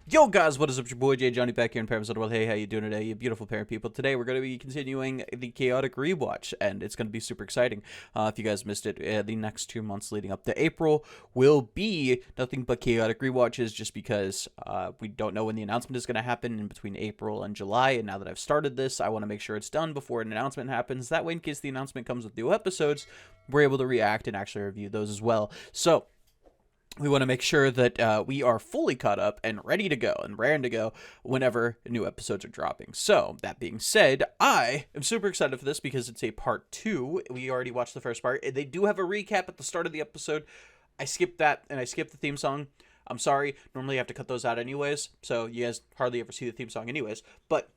Yo guys, what is up? Your boy Jay Johnny back here in Paris World. Hey, how you doing today, you beautiful parent people? Today we're going to be continuing the Chaotic Rewatch, and it's going to be super exciting. If you guys missed it, the next 2 months leading up to April will be nothing but Chaotic Rewatches, just because we don't know when the announcement is going to happen in between April and July. And now that I've started this, I want to make sure it's done before an announcement happens. That way, in case the announcement comes with new episodes, we're able to react and actually review those as well. So we want to make sure that we are fully caught up and ready to go and raring to go whenever new episodes are dropping. So, that being said, I am super excited for this because it's a part 2. We already watched the first part. They do have a recap at the start of the episode. I skipped that, and I skipped the theme song. I'm sorry. Normally I have to cut those out anyways, so you guys hardly ever see the theme song anyways. But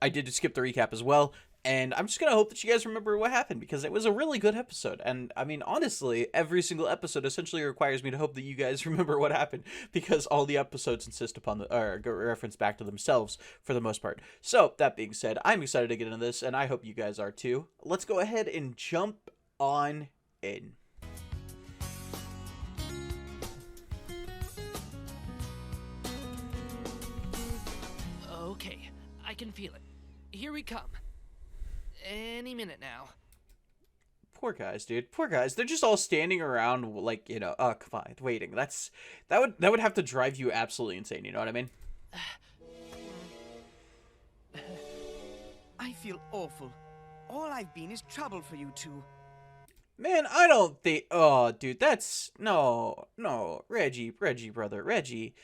I did skip the recap as well. And I'm just going to hope that you guys remember what happened, because it was a really good episode. And, I mean, honestly, every single episode essentially requires me to hope that you guys remember what happened, because all the episodes insist upon reference back to themselves for the most part. So, that being said, I'm excited to get into this, and I hope you guys are too. Let's go ahead and jump on in. Okay, I can feel it. Here we come. Any minute now. Poor guys, dude. Poor guys. They're just all standing around, like, you know, oh, come on, waiting. That would have to drive you absolutely insane, you know what I mean? I feel awful. All I've been is trouble for you two. Man, I don't think... Oh, dude, that's... No, Reggie, brother, Reggie.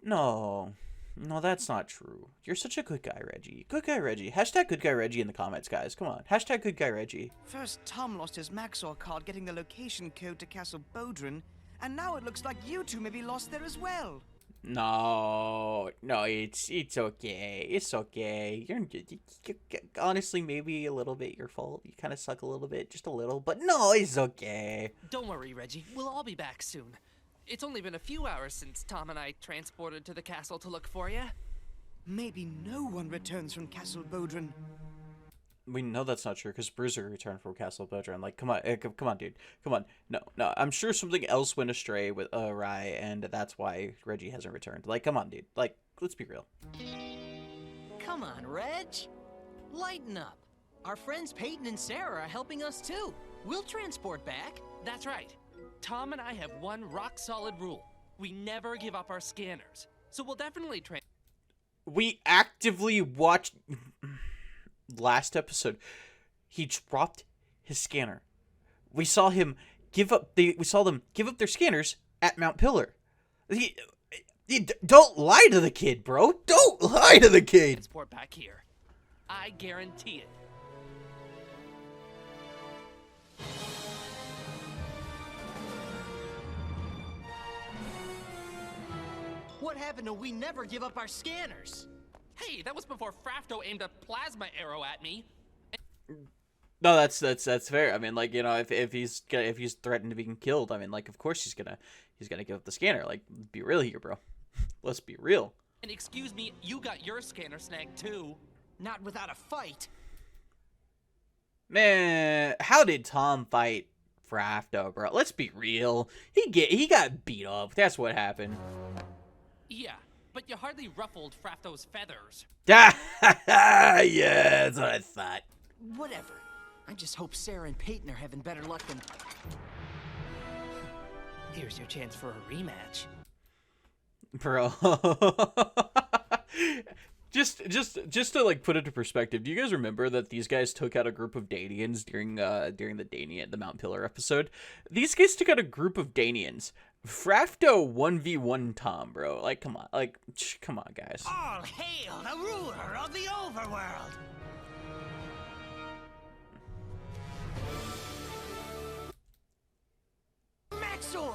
No, that's not true. You're such a good guy, Reggie. Good guy, Reggie. Hashtag good guy, Reggie in the comments, guys. Come on. Hashtag good guy, Reggie. First, Tom lost his Maxxor card getting the location code to Castle Bodrin, and now it looks like you two may be lost there as well. No, it's okay. It's okay. Honestly, maybe a little bit your fault. You kind of suck a little bit, just a little, but no, it's okay. Don't worry, Reggie. We'll all be back soon. It's only been a few hours since Tom and I transported to the castle to look for you. Maybe no one returns from Castle Bodrin. We know that's not true, because Bruiser returned from Castle Bodrin. Like, come on, dude. Come on. No. I'm sure something else went astray with Rai, and that's why Reggie hasn't returned. Like, come on, dude. Like, let's be real. Come on, Reg. Lighten up. Our friends Peyton and Sarah are helping us too. We'll transport back. That's right. Tom and I have one rock-solid rule. We never give up our scanners. So we'll definitely We actively watched... Last episode, he dropped his scanner. We saw him give up... We saw them give up their scanners at Mount Pillar. Don't lie to the kid, bro. Don't lie to the kid. transport back here. I guarantee it. What happened to we never give up our scanners? Hey, that was before Frafto aimed a plasma arrow at me. No, that's fair. I mean, like, you know, if he's threatened to being killed, I mean, like, of course he's gonna give up the scanner. Like, be real here, bro. Let's be real. And excuse me, you got your scanner snagged too. Not without a fight. Man, how did Tom fight Frafto, bro? Let's be real. He got beat up. That's what happened. Yeah, but you hardly ruffled Frafto's feathers. Yeah, that's what I thought. Whatever. I just hope Sarah and Peyton are having better luck than... Here's your chance for a rematch. Bro. just to like put it into perspective, do you guys remember that these guys took out a group of Danians during the Mount Pillar episode? These guys took out a group of Danians. Frafto 1v1 Tom, bro. Like, come on, guys. All hail the ruler of the overworld! Maxxor!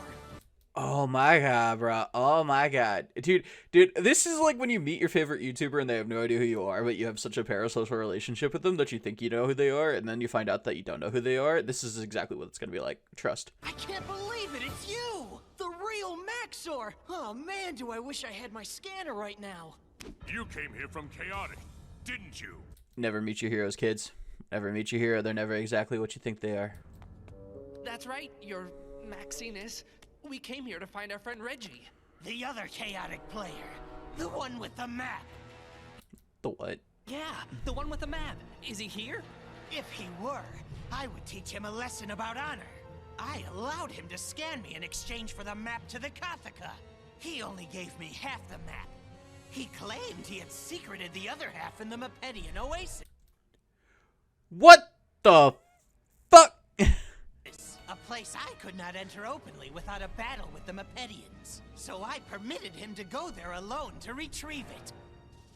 Oh my god, bro. Oh my god. Dude, this is like when you meet your favorite YouTuber and they have no idea who you are, but you have such a parasocial relationship with them that you think you know who they are, and then you find out that you don't know who they are. This is exactly what it's gonna be like. Trust. I can't believe it! It's you! The real Maxxor! Oh man, do I wish I had my scanner right now. You came here from Chaotic, didn't you? Never meet your heroes, kids. Never meet your hero. They're never exactly what you think they are. That's right, Your Maxiness. We came here to find our friend Reggie. The other chaotic player. The one with the map. The what? Yeah, the one with the map. Is he here? If he were, I would teach him a lesson about honor. I allowed him to scan me in exchange for the map to the Cothica. He only gave me half the map. He claimed he had secreted the other half in the Mapedian Oasis. What the fuck? A place I could not enter openly without a battle with the Mapedians. So I permitted him to go there alone to retrieve it.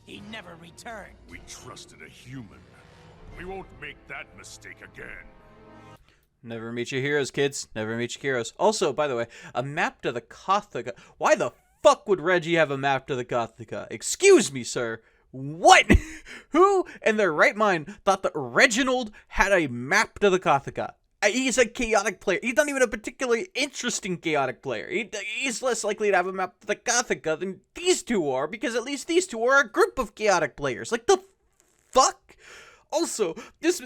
He never returned. We trusted a human. We won't make that mistake again. Never meet your heroes, kids. Never meet your heroes. Also, by the way, a map to the Cothica. Why the fuck would Reggie have a map to the Cothica? Excuse me, sir. What? Who in their right mind thought that Reginald had a map to the Cothica? He's a chaotic player. He's not even a particularly interesting chaotic player. He's less likely to have a map to the Cothica than these two are, because at least these two are a group of chaotic players. Like, the fuck? Also, this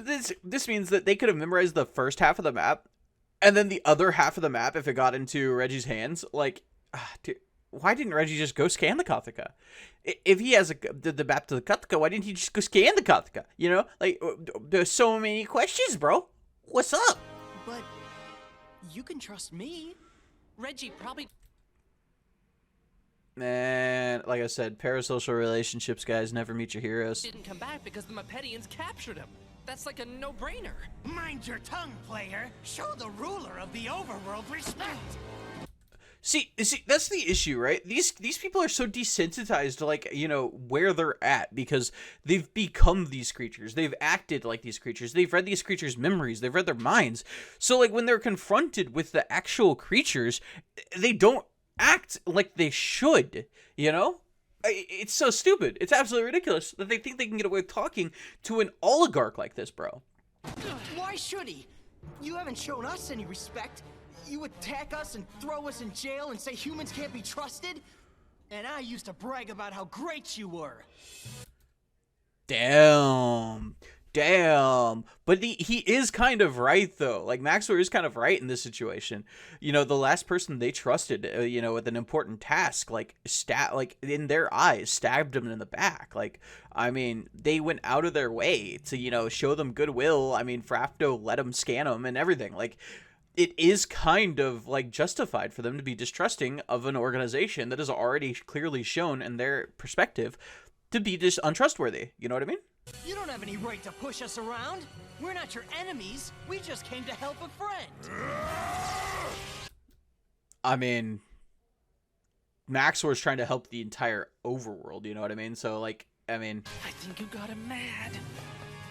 means that they could have memorized the first half of the map, and then the other half of the map, if it got into Reggie's hands, like, dude, why didn't Reggie just go scan the Cothica? If he has the map to the Cothica, why didn't he just go scan the Cothica? You know, like, there's so many questions, bro. What's up? But you can trust me. Reggie probably And like I said, parasocial relationships, guys, never meet your heroes. didn't come back because the Mapedians captured him. That's like a no-brainer. Mind your tongue, player. Show the ruler of the overworld respect. See, that's the issue, right? These people are so desensitized to, like, you know, where they're at, because they've become these creatures. They've acted like these creatures. They've read these creatures' memories. They've read their minds. So, like, when they're confronted with the actual creatures, they don't act like they should, you know? It's so stupid. It's absolutely ridiculous that they think they can get away with talking to an oligarch like this, bro. Why should he? You haven't shown us any respect. You attack us and throw us in jail and say humans can't be trusted? And I used to brag about how great you were. Damn. But he is kind of right, though. Like, Maxxor is kind of right in this situation. You know, the last person they trusted, you know, with an important task, like, in their eyes, stabbed him in the back. Like, I mean, they went out of their way to, you know, show them goodwill. I mean, Frafto let them scan them and everything. Like, it is kind of, like, justified for them to be distrusting of an organization that has already clearly shown, in their perspective, to be just untrustworthy. You know what I mean? You don't have any right to push us around. We're not your enemies. We just came to help a friend. I mean, Maxxor's trying to help the entire overworld, you know what I mean? So, like, I mean... I think you got him mad.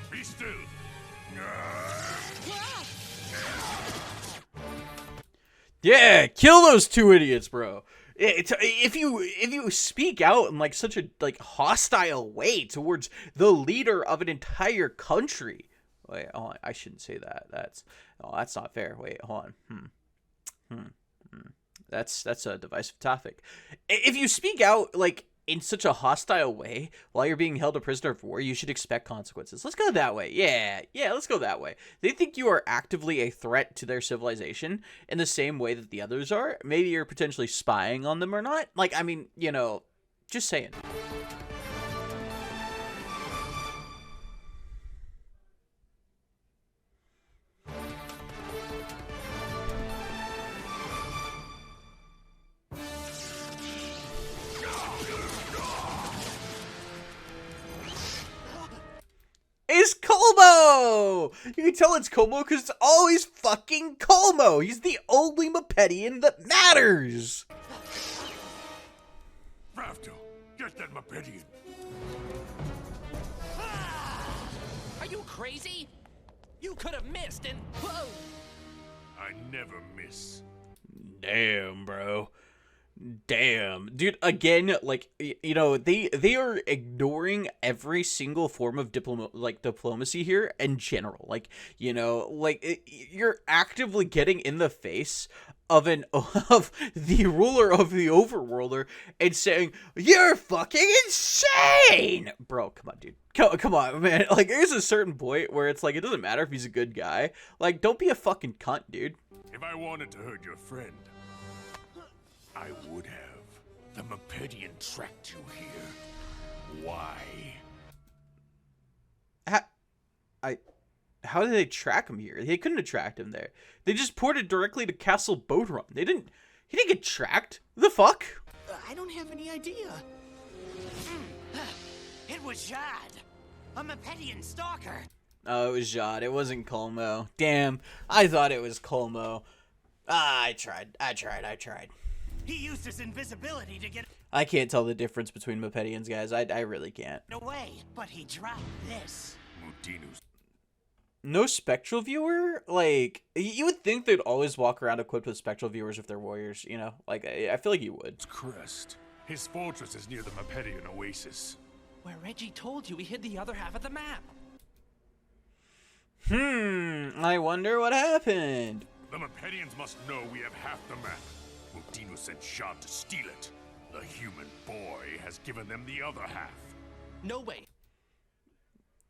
Be still. Yeah, kill those two idiots, bro. If you speak out in, like, such a, like, hostile way towards the leader of an entire country... Wait, hold on. I shouldn't say that. That's not fair. Wait, hold on. That's a divisive topic. If you speak out, like, in such a hostile way while you're being held a prisoner of war, you should expect consequences. Let's go that way. Yeah, let's go that way. They think you are actively a threat to their civilization in the same way that the others are. Maybe you're potentially spying on them or not. Like, I mean, you know, just saying. Is Colmo! You can tell it's Colmo because it's always fucking Colmo. He's the only Mapedian that matters. Frafto, get that Mapedian. Are you crazy? You could have missed and... Whoa! I never miss. Damn, bro. Damn, dude. Again, like, you know, they are ignoring every single form of diplomacy here in general. Like, you know, like, you're actively getting in the face of the ruler of the overworlder and saying, "You're fucking insane, bro." Come on, dude. Come on, man. Like, there's a certain point where it's like, it doesn't matter if he's a good guy. Like, don't be a fucking cunt, dude. If I wanted to hurt your friend, I would have. The Mapedian tracked you here. Why? How did they track him here? They couldn't have tracked him there. They just ported directly to Castle Bodrum. He didn't get tracked. The fuck? I don't have any idea. It was Jad, a Mapedian stalker. Oh, it was Jad. It wasn't Colmo. Damn, I thought it was Colmo. I tried. He used his invisibility to get I can't tell the difference between Mapedians, guys. I really can't. away, but he dropped this. Mudinus. No spectral viewer? Like, you would think they'd always walk around equipped with spectral viewers if they're warriors, you know? Like, I feel like you would. Crest. His fortress is near the Mapedian oasis. Where Reggie told you we hid the other half of the map. I wonder what happened. The Mapedians must know we have half the map. Mudinus sent Shad to steal it. The human boy has given them the other half. No way.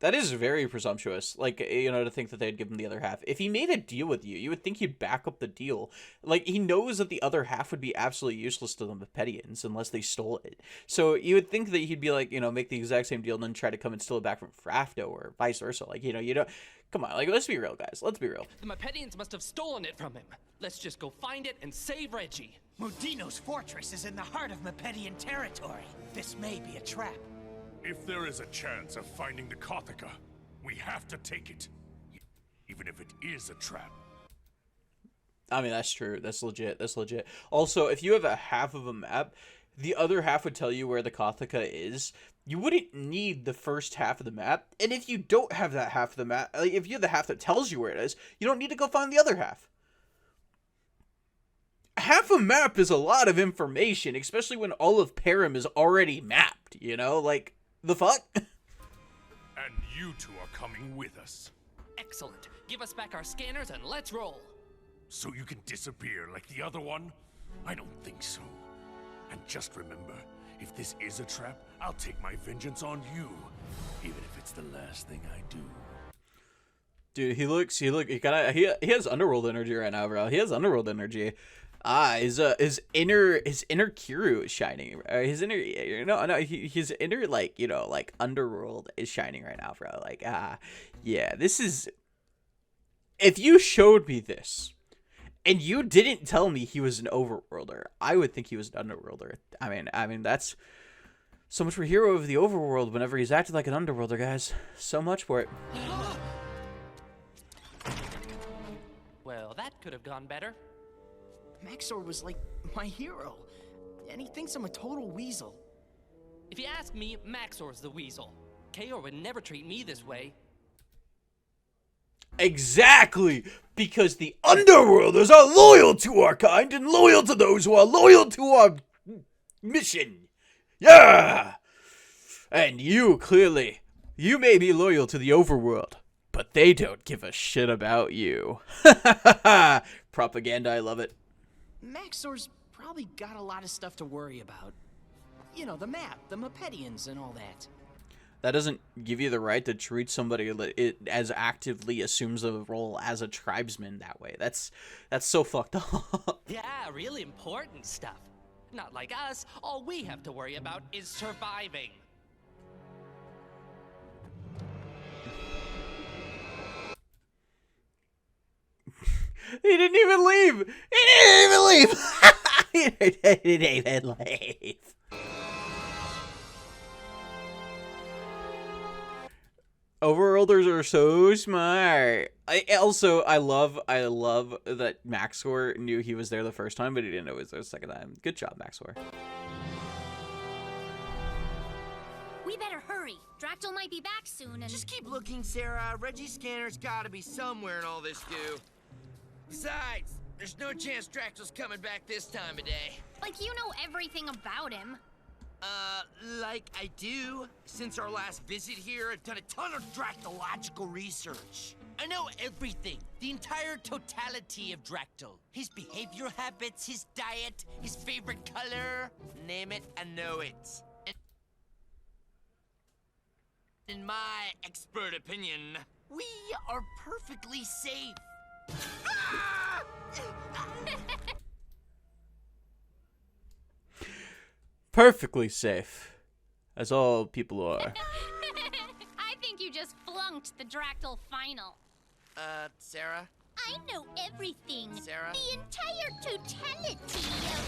That is very presumptuous, like, you know, to think that they'd give him the other half. If he made a deal with you, you would think he'd back up the deal. Like, he knows that the other half would be absolutely useless to the Mapedians unless they stole it. So you would think that he'd be like, you know, make the exact same deal and then try to come and steal it back from Frafto or vice versa. Like, you know, come on, like, let's be real, guys. Let's be real. The Mapedians must have stolen it from him. Let's just go find it and save Reggie. Mudino's fortress is in the heart of Mapedian territory. This may be a trap. If there is a chance of finding the Cothica, we have to take it. Even if it is a trap. I mean, that's true. That's legit. Also, if you have a half of a map, the other half would tell you where the Cothica is. You wouldn't need the first half of the map. And if you don't have that half of the map, like, if you have the half that tells you where it is, you don't need to go find the other half. Half a map is a lot of information, especially when all of Param is already mapped, you know? Like, the fuck? And you two are coming with us. Excellent. Give us back our scanners and let's roll. So you can disappear like the other one? I don't think so. And just remember, if this is a trap, I'll take my vengeance on you. Even if it's the last thing I do. Dude, he has underworld energy right now, bro. He has underworld energy. His inner Kiru is shining. His inner, like, you know, like, underworld is shining right now, bro. Like, yeah, this is. If you showed me this, and you didn't tell me he was an overworlder, I would think he was an underworlder. I mean, that's so much for Hero of the Overworld whenever he's acted like an underworlder, guys. So much for it. Well, that could have gone better. Maxxor was like my hero, and he thinks I'm a total weasel. If you ask me, Maxxor's the weasel. Kaor would never treat me this way. Exactly! Because the Underworlders are loyal to our kind and loyal to those who are loyal to our mission. Yeah! And you may be loyal to the Overworld, but they don't give a shit about you. Propaganda, I love it. Maxxor's probably got a lot of stuff to worry about. You know, the map, the Mapedians, and all that. That doesn't give you the right to treat somebody that it as actively assumes a role as a tribesman that way. That's so fucked up. Yeah, really important stuff. Not like us, all we have to worry about is surviving. He didn't even leave! He didn't even leave! Overworlders are so smart. I love that Maxxor knew he was there the first time, but he didn't know he was there the second time. Good job, Maxxor. We better hurry. Dractyl might be back soon and... Just keep looking, Sarah. Reggie's scanner's gotta be somewhere in all this goo. Besides, there's no chance Dractyl's coming back this time of day. Like, you know everything about him. Like I do. Since our last visit here, I've done a ton of Dractological research. I know everything. The entire totality of Dractyl. His behavioral habits, his diet, his favorite color. Name it, I know it. In my expert opinion, we are perfectly safe. Perfectly safe. As all people are. I think you just flunked the Dractyl final. Sarah? I know everything. Sarah? The entire totality of...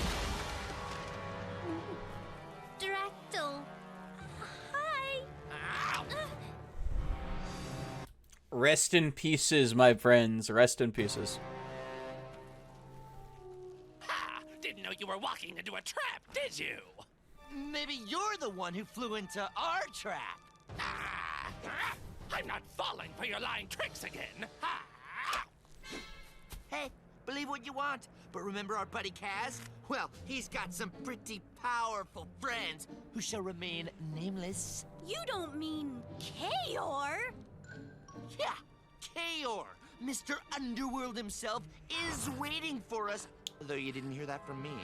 Dractyl. Hi. Rest in pieces, my friends. Rest in pieces. Ha! Didn't know you were walking into a trap, did you? Maybe you're the one who flew into our trap. I'm not falling for your lying tricks again. Hey, believe what you want, but remember our buddy Kaz? Well, he's got some pretty powerful friends who shall remain nameless. You don't mean Chaor? Yeah, Chaor, Mr. Underworld himself, is waiting for us. Though you didn't hear that from me.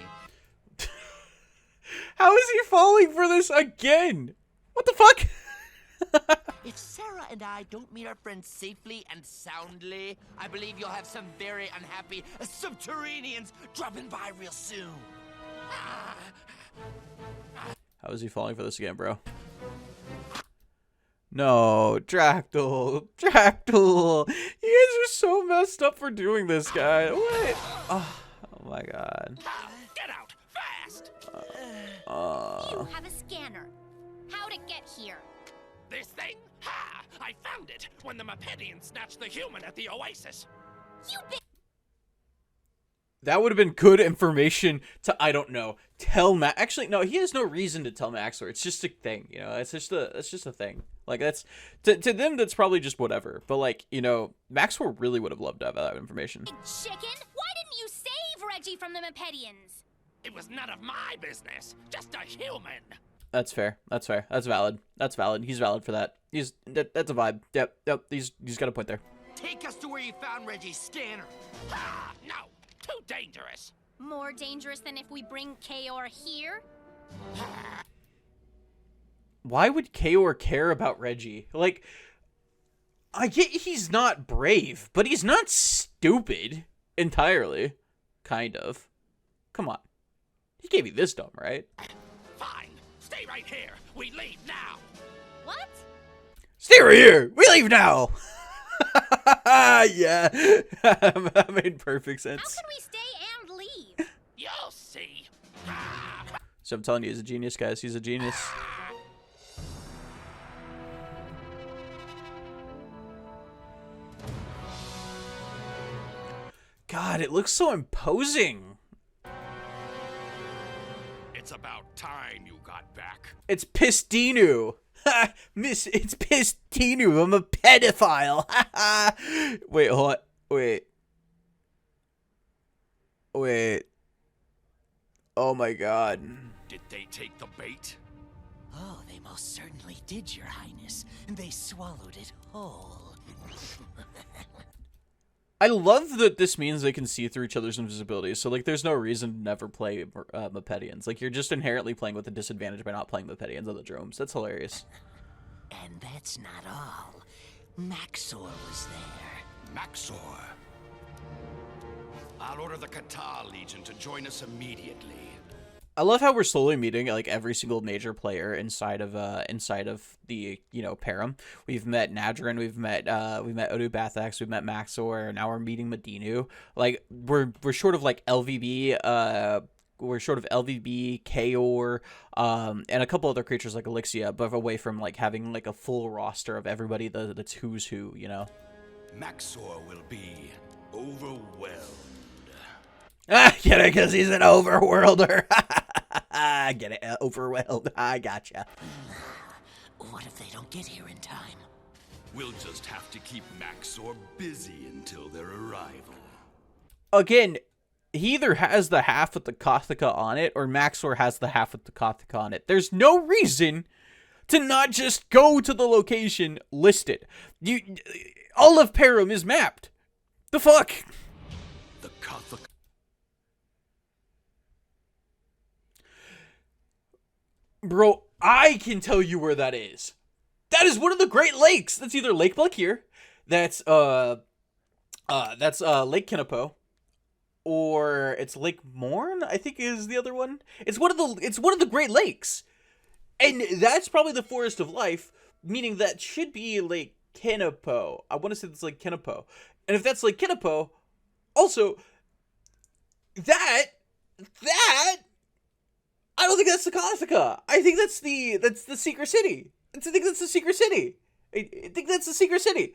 How is he falling for this again? What the fuck? If Sarah and I don't meet our friends safely and soundly, I believe you'll have some very unhappy subterraneans dropping by real soon. How is he falling for this again, bro? No, Dractyl. Dractyl. You guys are so messed up for doing this, guy. What? Oh my god. Get out, fast! You have a scanner. How'd it get here? This thing? Ha! I found it when the Mapedians snatched the human at the Oasis. You That would have been good information to, I don't know, tell Max. Actually, no, he has no reason to tell Maxxor. It's just a thing, you know. It's just a thing. Like, that's to them, that's probably just whatever. But like, you know, Maxxor really would have loved to have that information. chicken? Why didn't you save Reggie from the Mapedians? It was none of my business. Just a human. That's fair. That's fair. That's valid. That's valid. He's valid for that. That's a vibe. Yep. He's got a point there. Take us to where you found Reggie's scanner. Ah, no. Too dangerous. More dangerous than if we bring Chaor here? Why would Chaor care about Reggie? Like, I get he's not brave, but he's not stupid entirely. Kind of. Come on. He can't be this dumb, right? Fine. Stay right here. We leave now. What? Stay right here! We leave now! Yeah. That made perfect How sense. can we stay and leave? You'll see. Ah. So I'm telling you, he's a genius, guys. He's a genius. God, it looks so imposing. It's about time you got back. It's Pistinu. Ha! Miss, it's Pistinu. I'm a pedophile. Wait, hold on. Wait. Oh my god. Did they take the bait? Oh, they most certainly did, Your Highness. And they swallowed it whole. I love that this means they can see through each other's invisibility. So, like, there's no reason to never play Mapedians. Like, you're just inherently playing with a disadvantage by not playing Mapedians on the drones. That's hilarious. And that's not all. Maxxor was there. Maxxor. I'll order the Qatar Legion to join us immediately. I love how we're slowly meeting like every single major player inside of the, you know, Param. We've met Nadrin, we've met Odu Bathax, we've met Maxxor, and now we're meeting Medinu. Like we're short of like LVB, Chaor, and a couple other creatures like Elixia, but away from like having like a full roster of everybody that's who's who, you know. Maxxor will be overwhelmed. Ah, get it? Because he's an overworlder. Get it? Overwhelmed. I gotcha. What if they don't get here in time? We'll just have to keep Maxxor busy until their arrival. Again, he either has the half with the Cothica on it, or Maxxor has the half with the Cothica on it. There's no reason to not just go to the location listed. All of Param is mapped. The fuck? The Cothica. Bro, I can tell you where that is. That is one of the Great Lakes. That's either Lake Blackir, that's Lake Kinapo, or it's Lake Morn, I think is the other one. It's one of the Great Lakes. And that's probably the Forest of Life, meaning that should be Lake Kinapo. I want to say that's Lake Kinapo. And if that's Lake Kinapo, also that I don't think that's the Cothica. I think that's the Secret City. I think that's the Secret City. I think that's the Secret City.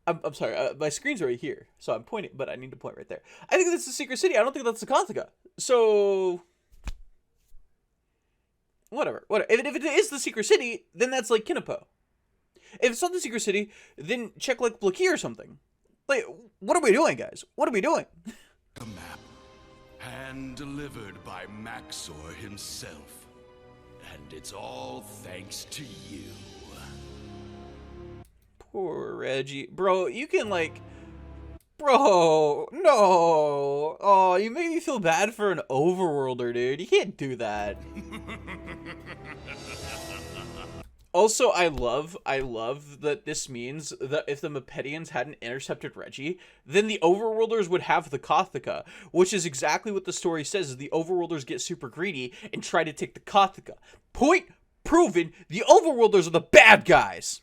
I'm sorry, my screen's right here, so I'm pointing, but I need to point right there. I think that's the Secret City. I don't think that's the Cothica. So, whatever. If it is the Secret City, then that's like Kinapo. If it's not the Secret City, then check like Blakey or something. Like, what are we doing, guys? What are we doing? A map, hand-delivered by Maxxor himself. And it's all thanks to you. Poor Reggie. Bro, you can like... Bro, no. Oh, you made me feel bad for an overworlder, dude. You can't do that. Also, I love that this means that if the Mepedians hadn't intercepted Reggie, then the Overworlders would have the Cothica, which is exactly what the story says, is the Overworlders get super greedy and try to take the Cothica. Point proven, the Overworlders are the bad guys!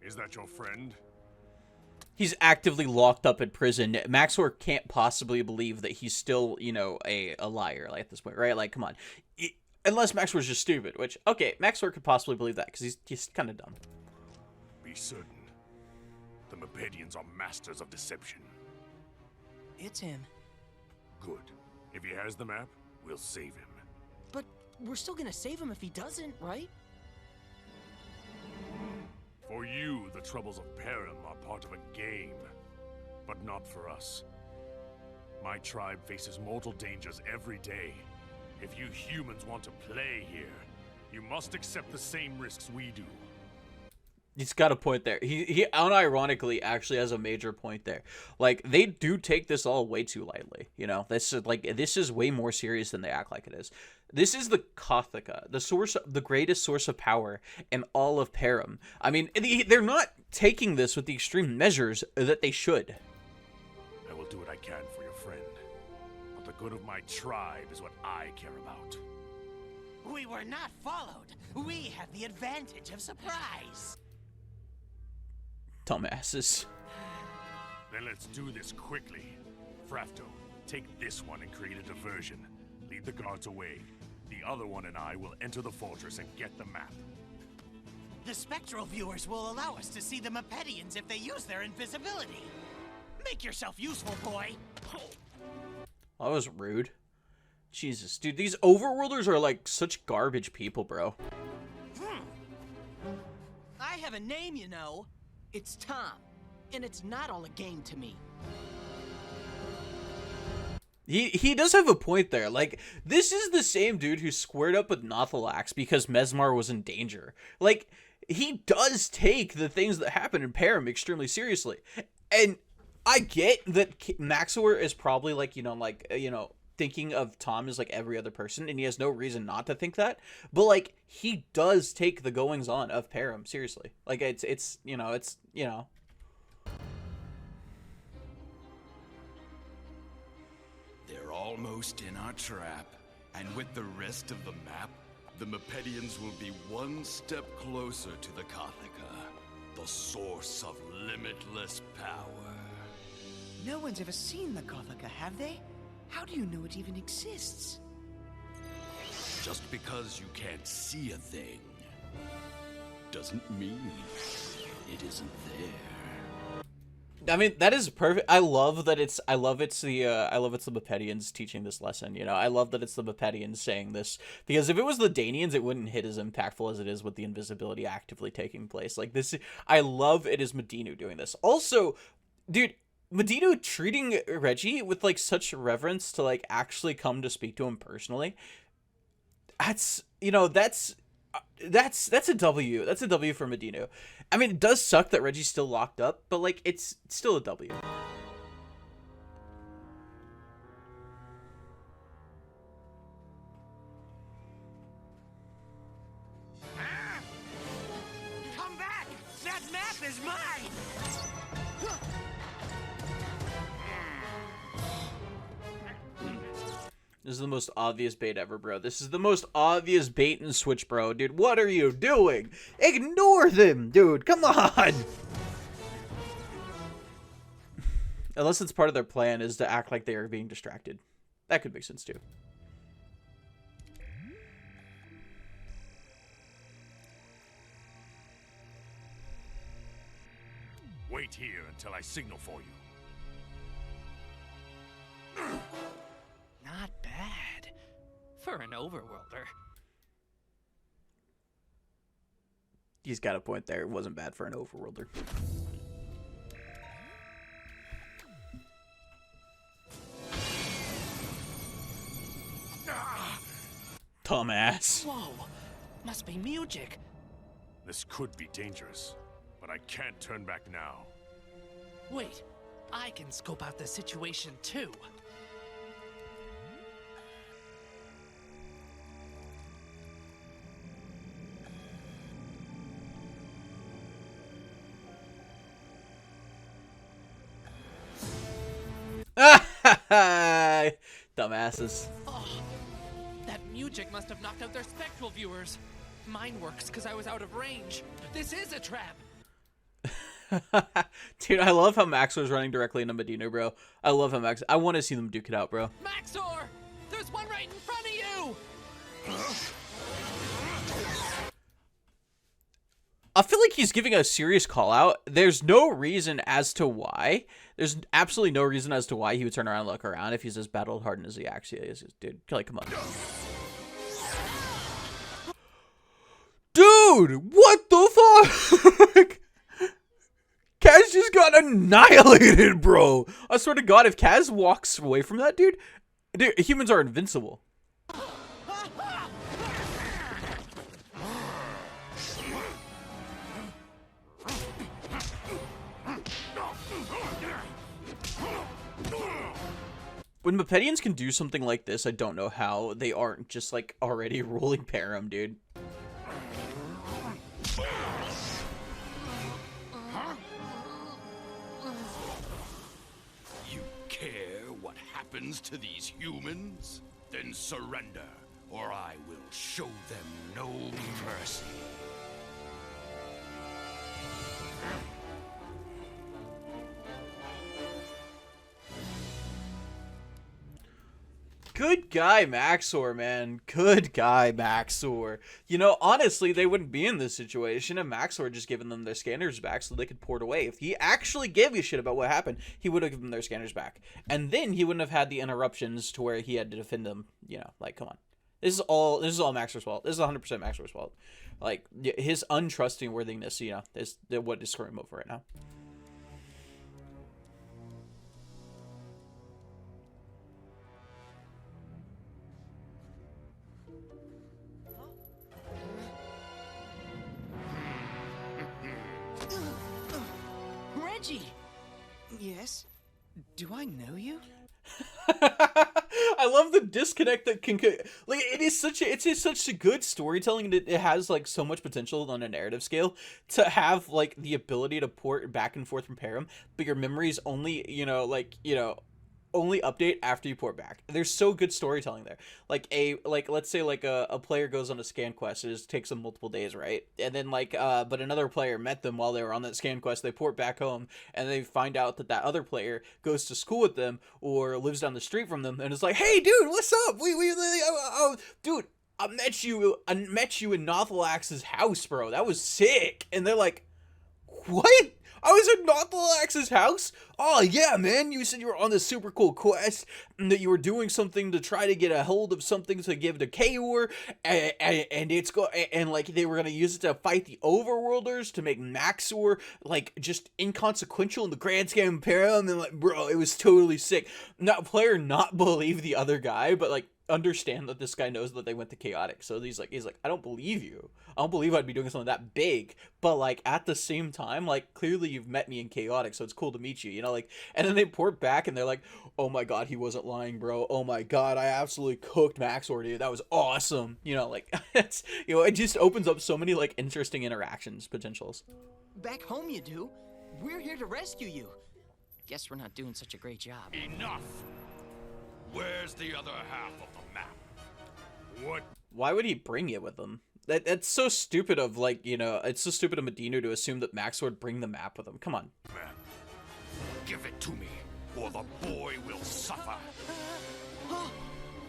Is that your friend? He's actively locked up in prison. Maxxor can't possibly believe that he's still, you know, a liar like, at this point, right? Like, come on. Unless Maxxor's just stupid, which, okay, Maxxor could possibly believe that, because he's kind of dumb. Be certain. The Mepedians are masters of deception. It's him. Good. If he has the map, we'll save him. But we're still gonna save him if he doesn't, right? For you, the troubles of Param are part of a game, but not for us. My tribe faces mortal dangers every day. If you humans want to play here, you must accept the same risks we do. He's got a point there. He unironically actually has a major point there. Like, they do take this all way too lightly, you know? This is way more serious than they act like it is. This is the Cothica, the greatest source of power in all of Param. I mean, they're not taking this with the extreme measures that they should. I will do what I can for your friend, but the good of my tribe is what I care about. We were not followed. We have the advantage of surprise. Dumbasses. Then let's do this quickly. Frafto, take this one and create a diversion. Lead the guards away. The other one and I will enter the fortress and get the map. The spectral viewers will allow us to see the Mepedians if they use their invisibility. Make yourself useful, boy. That was rude. Jesus, dude, these overworlders are like such garbage people, bro. I have a name, you know. It's Tom, and it's not all a game to me. He does have a point there. Like, this is the same dude who squared up with Nothalax because Mesmar was in danger. Like, he does take the things that happen in Param extremely seriously. And I get that Maxxor is probably like, thinking of Tom as like every other person, and he has no reason not to think that. But like, he does take the goings on of Param seriously. Like, it's They're almost in our trap, and with the rest of the map, the Mepedians will be one step closer to the Cothica, the source of limitless power. No one's ever seen the Cothica, have they? How do you know it even exists? Just because you can't see a thing doesn't mean it isn't there. I mean, that is perfect. I love it's the Mepedians teaching this lesson, you know? I love that it's the Mepedians saying this, because if it was the Danians, it wouldn't hit as impactful as it is with the invisibility actively taking place. Like, this, I love it is Medinu doing this. Also, dude, Medinu treating Reggie with, like, such reverence to, like, actually come to speak to him personally. That's, you know, that's a W. That's a W for Medino. I mean, it does suck that Reggie's still locked up, but like it's still a W. Come back! That map is mine! This is the most obvious bait ever, bro. This is the most obvious bait and switch, bro. Dude, what are you doing? Ignore them, dude. Come on. Unless it's part of their plan is to act like they are being distracted. That could make sense, too. Wait here until I signal for you. Not bad. For an overworlder. He's got a point there. It wasn't bad for an overworlder. Dumbass. Whoa. Must be music. This could be dangerous, but I can't turn back now. Wait. I can scope out the situation too. Dumbasses. Oh, that music must have knocked out their spectral viewers. Mine works because I was out of range. This is a trap. Dude, I love how Maxxor's running directly into Medino, bro. I love how I want to see them duke it out, bro. Maxxor! There's one right in front of you! I feel like he's giving a serious call out. There's no reason as to why. There's absolutely no reason as to why he would turn around and look around if he's as battle hardened as he actually is. Dude, like, come on. Dude, what the fuck? Kaz just got annihilated, bro. I swear to God, if Kaz walks away from that, dude, humans are invincible. When Mepedians can do something like this, I don't know how they aren't just, like, already ruling Param, dude. You care what happens to these humans? Then surrender, or I will show them no mercy. Good guy, Maxxor, man. Good guy, Maxxor. You know, honestly, they wouldn't be in this situation if Maxxor had just given them their scanners back so they could port away. If he actually gave a shit about what happened, he would have given them their scanners back. And then he wouldn't have had the interruptions to where he had to defend them. You know, like, come on. This is all Maxxor's fault. This is 100% Maxxor's fault. Like, his untrustworthiness, you know, is what is screwing him over right now. Reggie! Yes? Do I know you? I love the disconnect that can, like, it's such a good storytelling, and it has like so much potential on a narrative scale to have like the ability to port back and forth from Param, but your memories only, only update after you port back. There's so good storytelling there. Let's say a player goes on a scan quest. It just takes them multiple days, right? And then but another player met them while they were on that scan quest. They port back home and they find out that other player goes to school with them or lives down the street from them and it's like, hey dude, what's up? Dude, I met you in Nothalax's house, bro. That was sick. And they're like, what? I was at Nothalax's house? Oh, yeah, man. You said you were on this super cool quest and that you were doing something to try to get a hold of something to give to Kaor, and like they were going to use it to fight the Overworlders to make Maxxor like just inconsequential in the grand scheme of Param, and like, bro, it was totally sick. Not player not believe the other guy, but like understand that this guy knows that they went to Chaotic. So he's like, I don't believe you. I don't believe I'd be doing something that big. But like at the same time, like clearly you've met me in Chaotic, so it's cool to meet you, you know, like. And then they port back and they're like, oh my god, he wasn't lying, bro. Oh my god, I absolutely cooked Maxxor, dude. That was awesome. You know, like it's, you know, it just opens up so many like interesting interactions potentials. Back home you do. We're here to rescue you. Guess we're not doing such a great job. Enough! Where's the other half of the map? What? Why would he bring it with him? That's so stupid of, like, you know, it's so stupid of Medina to assume that Maxxor would bring the map with him. Come on. Map. Give it to me, or the boy will suffer.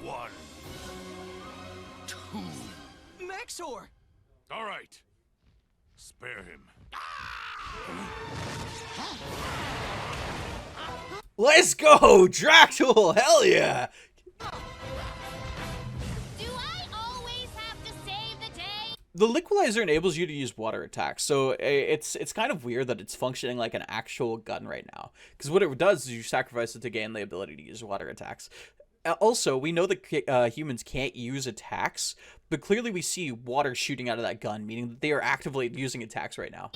1, 2. Maxxor! All right. Spare him. Let's go, Dractyl! Hell yeah! Do I always have to save the day? The Liquidizer enables you to use water attacks, so it's kind of weird that it's functioning like an actual gun right now. Because what it does is you sacrifice it to gain the ability to use water attacks. Also, we know that humans can't use attacks, but clearly we see water shooting out of that gun, meaning that they are actively using attacks right now.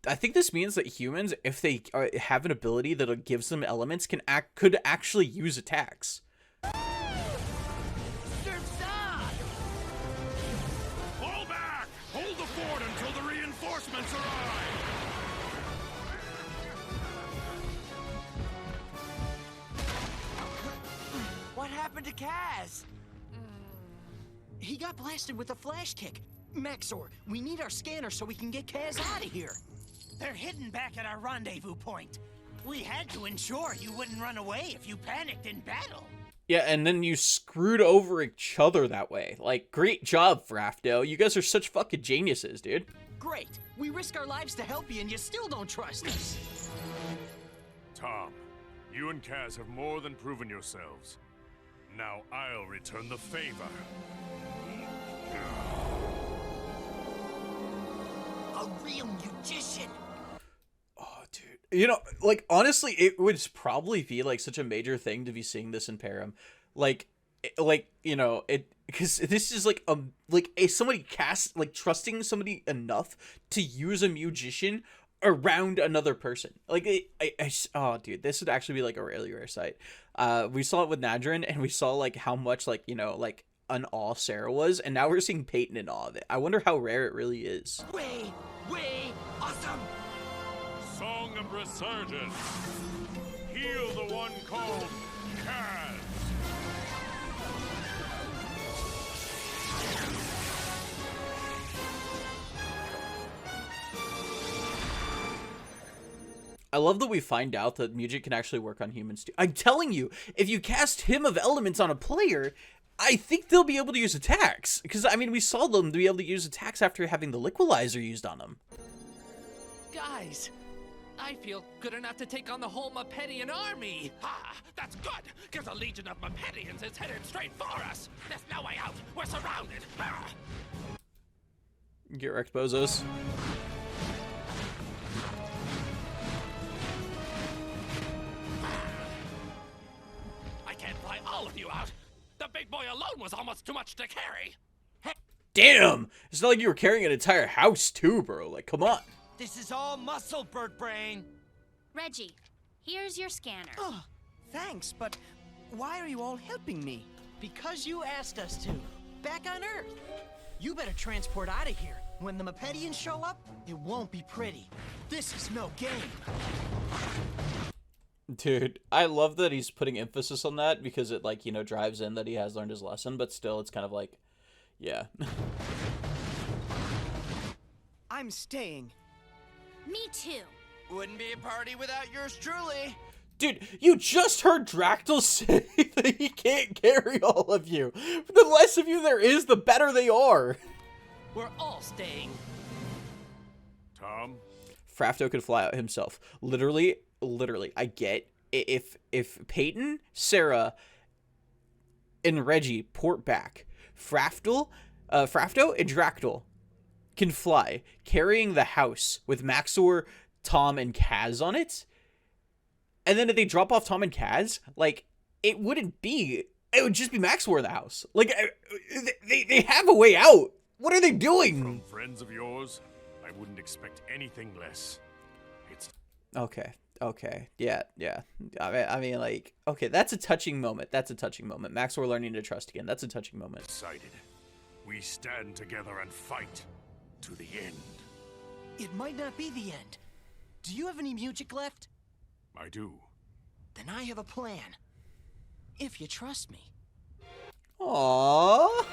I think this means that humans, if they have an ability that gives them elements, could actually use attacks. Fall back! Hold the fort until the reinforcements arrive! What happened to Kaz? He got blasted with a flash kick. Maxxor, we need our scanner so we can get Kaz out of here. They're hidden back at our rendezvous point. We had to ensure you wouldn't run away if you panicked in battle. Yeah, and then you screwed over each other that way. Like, great job, Frafdo. You guys are such fucking geniuses, dude. Great. We risk our lives to help you and you still don't trust us. Tom, you and Kaz have more than proven yourselves. Now I'll return the favor. A real magician. Oh, dude. You know, like, honestly, it would probably be, like, such a major thing to be seeing this in Param. Like, you know, because this is, like, somebody trusting somebody enough to use a magician around another person. Like, oh, dude, this would actually be, like, a really rare sight. We saw it with Nadrin, and we saw, like, how much, like, you know, like, an awe Sarah was, and now we're seeing Peyton in awe of it. I wonder how rare it really is. Way awesome. Song of Resurgence. Heal the one called Kaz. I love that we find out that music can actually work on humans too. I'm telling you, if you cast Hymn of Elements on a player, I think they'll be able to use attacks. Because, I mean, we saw them be able to use attacks after having the Liquidizer used on them. Guys, I feel good enough to take on the whole Mapedian army. Ah, that's good, because a legion of Mapedians is headed straight for us. There's no way out. We're surrounded. Ah. Get wrecked, bozos. I can't fly all of you out. The big boy alone was almost too much to carry. Damn! It's not like you were carrying an entire house too, bro. Like, come on. This is all muscle, Bird Brain. Reggie, here's your scanner. Oh, thanks, but why are you all helping me? Because you asked us to. Back on Earth. You better transport out of here. When the Mapedians show up, it won't be pretty. This is no game. Dude, I love that he's putting emphasis on that because it, like, you know, drives in that he has learned his lesson, but still it's kind of like, yeah. I'm staying. Me too. Wouldn't be a party without yours truly. Dude, you just heard Dractyl say that he can't carry all of you. The less of you there is, the better they are. We're all staying. Tom? Frafdo could fly out himself. Literally, I get if Peyton, Sarah, and Reggie port back, Frafdo and Dractyl can fly, carrying the house with Maxxor, Tom, and Kaz on it. And then if they drop off Tom and Kaz, like, it wouldn't be it would just be Maxxor in the house. Like, they have a way out. What are they doing? From friends of yours, I wouldn't expect anything less. It's Okay. Yeah. I mean, like, okay, that's a touching moment. Maxxor learning to trust again. That's a touching moment. decided. We stand together and fight to the end. It might not be the end. Do you have any music left? I do. Then I have a plan. If you trust me. Aww.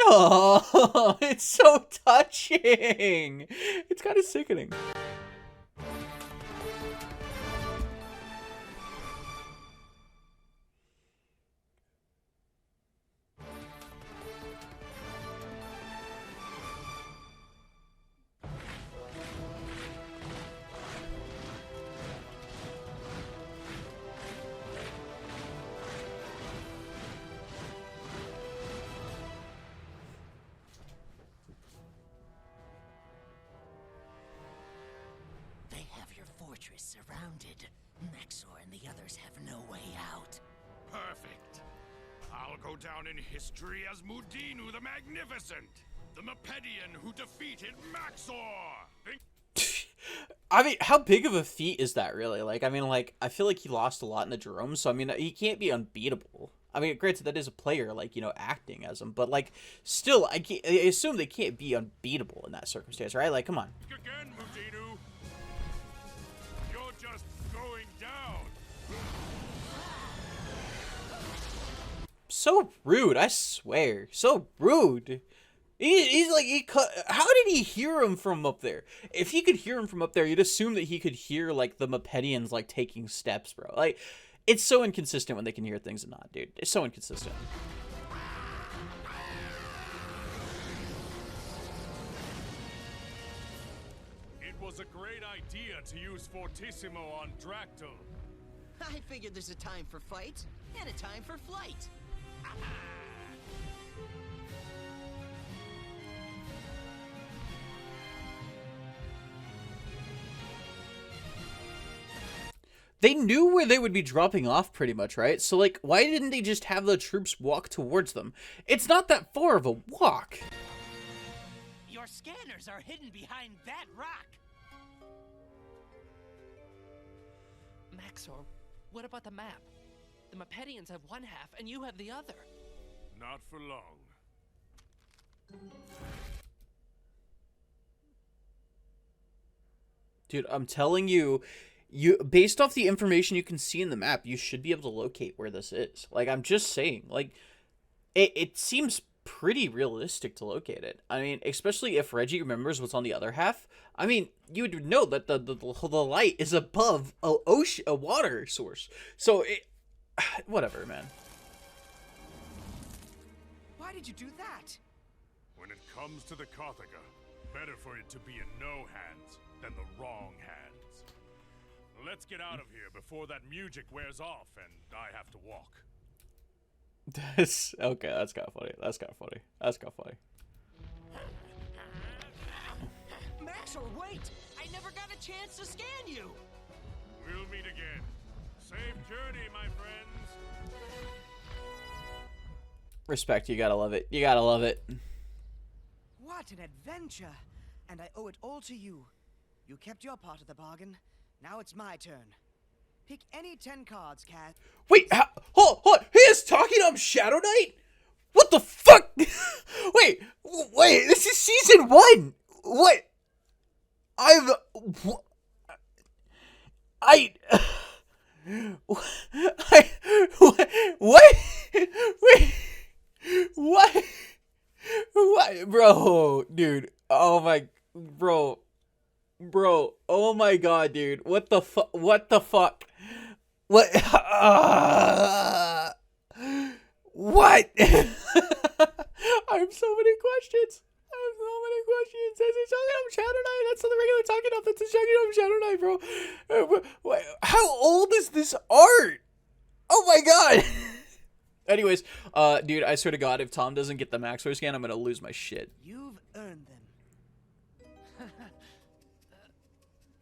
Oh, it's so touching. It's kind of sickening. Surrounded. Maxxor and the others have no way out. Perfect. I'll go down in history as Mudinu the Magnificent, the Mepedian who defeated Maxxor. I mean, how big of a feat is that, really? Like, I mean, like, I feel like he lost a lot in the Jerome, so, I mean, he can't be unbeatable. I mean, granted, that is a player, like, you know, acting as him, but, like, still, I assume they can't be unbeatable in that circumstance, right? Like, come on. Again, Mudinu. You're just going down. So rude, I swear. So rude. He's like, how did he hear him from up there? If he could hear him from up there, you'd assume that he could hear, like, the Mepedians, like, taking steps, bro. Like, it's so inconsistent when they can hear things and not, dude. It's so inconsistent. It was a great idea to use Fortissimo on Dractyl. I figured there's a time for fight and a time for flight. They knew where they would be dropping off pretty much, right? So, like, why didn't they just have the troops walk towards them? It's not that far of a walk. Your scanners are hidden behind that rock. Maxxor, what about the map? The Mepedians have one half and you have the other. Not for long. Dude, I'm telling you, based off the information you can see in the map, you should be able to locate where this is. Like, I'm just saying, like, it seems pretty realistic to locate it. I mean, especially if Reggie remembers what's on the other half. I mean, you would know that the light is above a water source. So, whatever, man. Why did you do that? When it comes to the Cothica, better for it to be in no hands than the wrong hands. Let's get out of here before that music wears off and I have to walk. Okay, that's kind of funny. That's kind of funny. Maxxor, wait! I never got a chance to scan you! We'll meet again. Safe journey, my friends. Respect, you gotta love it. You gotta love it. What an adventure! And I owe it all to you. You kept your part of the bargain. Now it's my turn. Pick any 10 cards, Cat. Wait, hold, he is talking on Shadow Knight? What the fuck? wait, this is season 1. What? What? Wait, what? Bro, dude, oh my, bro, oh my god, dude, what the fuck, what? What? What? I have so many questions. Is he talking on Shadow Knight? That's not the regular talking off. That's the talking on Shadow Knight, bro. How old is this art? Oh my god. Anyways, dude, I swear to God, if Tom doesn't get the Maxxor scan, I'm gonna lose my shit. You've earned them.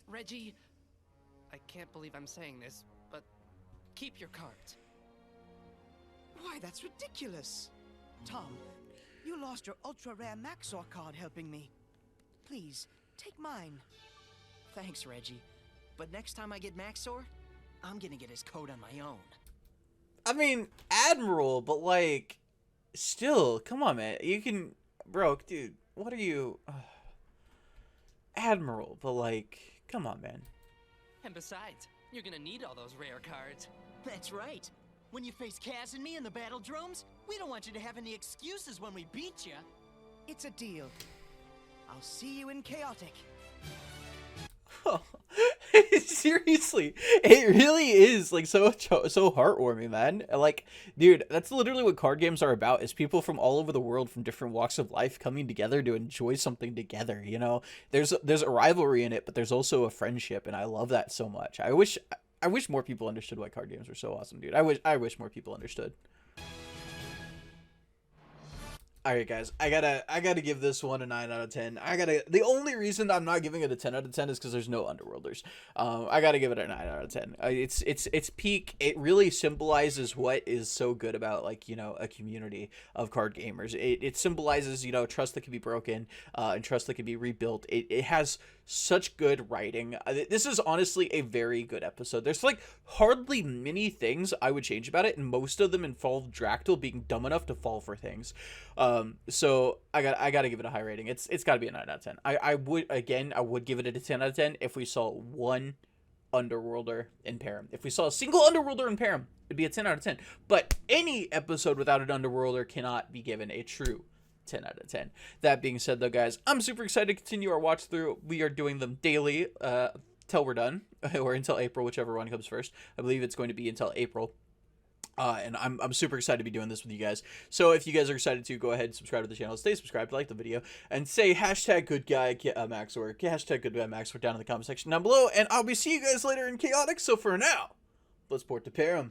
Reggie, I can't believe I'm saying this, but keep your cards. Why, that's ridiculous. Tom, you lost your ultra-rare Maxxor card helping me. Please, take mine. Thanks, Reggie. But next time I get Maxxor, I'm gonna get his code on my own. I mean, Admiral, but like, still, come on, man. You can, bro, dude, what are you? Admiral, but like, come on, man. And besides, you're gonna need all those rare cards. That's right. When you face Kaz and me in the battle drones, we don't want you to have any excuses when we beat you. It's a deal. I'll see you in Chaotic. Seriously, it really is like so heartwarming, man. Like, dude, that's literally what card games are about, is people from all over the world from different walks of life coming together to enjoy something together, you know. There's a rivalry in it, but there's also a friendship, and I love that so much. I wish more people understood why card games are so awesome, dude. I wish more people understood. All right, guys, I gotta give this one a 9 out of 10. The only reason I'm not giving it a 10 out of 10 is because there's no Underworlders. I gotta give it a 9 out of 10. It's peak. It really symbolizes what is so good about, like, you know, a community of card gamers. It symbolizes, you know, trust that can be broken, and trust that can be rebuilt. It has such good writing. This is honestly a very good episode. There's like hardly many things I would change about it, and most of them involve Dractyl being dumb enough to fall for things. So I gotta give it a high rating. It's gotta be a 9 out of 10. I would give it a 10 out of 10 if we saw one Underworlder in Param. If we saw a single Underworlder in Param, it'd be a 10 out of 10. But any episode without an Underworlder cannot be given a true 10 out of 10. That being said, though, guys, I'm super excited to continue our watch through. We are doing them daily till we're done, or until April, whichever one comes first. I believe it's going to be until April. And I'm super excited to be doing this with you guys. So if you guys are excited to, go ahead and subscribe to the channel. Stay subscribed, like the video, and say hashtag good guy Maxxor, hashtag good guy Maxxor down in the comment section down below. And I'll be seeing you guys later in Chaotic. So for now, let's port to Param.